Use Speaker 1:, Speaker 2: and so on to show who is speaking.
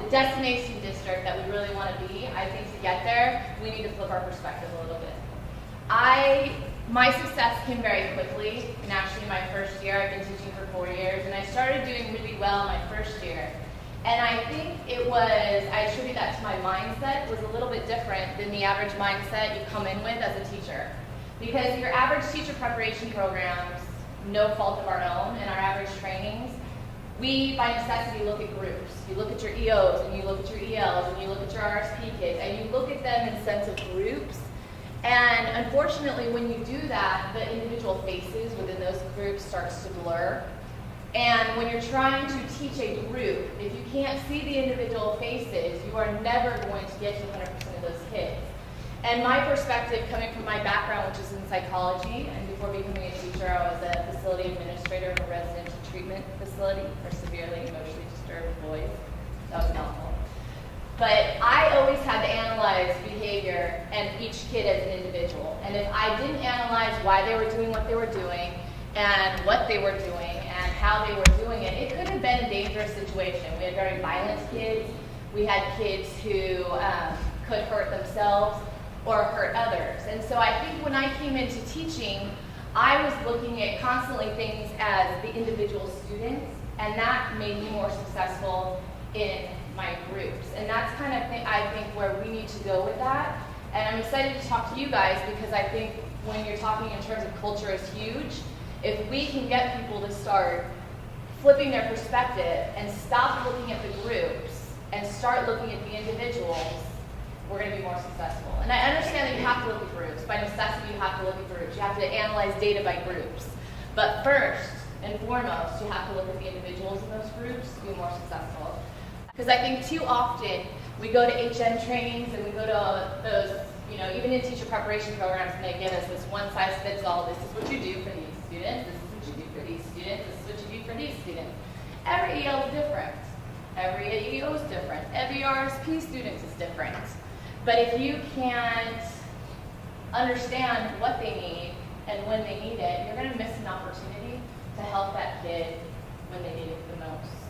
Speaker 1: the destination district that we really want to be, I think to get there, we need to flip our perspective a little bit. My success came very quickly, and actually my first year, I've been teaching for 4 years, and I started doing really well my first year. And I think I attribute that to my mindset. It was a little bit different than the average mindset you come in with as a teacher. Because your average teacher preparation programs, no fault of our own, and our average trainings, we, by necessity, look at groups. You look at your EOs, and you look at your ELs, and you look at your RSP kids, and you look at them in sense of groups. And unfortunately, when you do that, the individual faces within those groups starts to blur. And when you're trying to teach a group, if you can't see the individual faces, you are never going to get to 100% of those kids. And my perspective, coming from my background, which is in psychology, and before becoming a teacher, I was a facility administrator of a residential treatment facility for severely emotionally disturbed boys. That was a mouthful. But I always had to analyze behavior and each kid as an individual. And if I didn't analyze why they were doing what they were doing, and what they were doing, and how they were doing it, it could have been a dangerous situation. We had very violent kids. We had kids who could hurt themselves or hurt others. And so I think when I came into teaching, I was looking at constantly things as the individual students, and that made me more successful in my groups. And that's kind of, I think, where we need to go with that. And I'm excited to talk to you guys because I think when you're talking in terms of culture is huge. If we can get people to start flipping their perspective and stop looking at the groups and start looking at the individuals, we're going to be more successful. And I understand that you have to look at groups. By necessity, you have to look at groups. You have to analyze data by groups. But first and foremost, you have to look at the individuals in those groups to be more successful. Because I think too often we go to HM trainings and we go to those, even in teacher preparation programs, and they give us this one-size-fits-all. This is what you do for these students. This is what you do for these students. This is what you do for these students. Every EL is different. Every EO is different. Every RSP student is different. But if you can't understand what they need and when they need it, you're going to miss an opportunity to help that kid when they need it the most.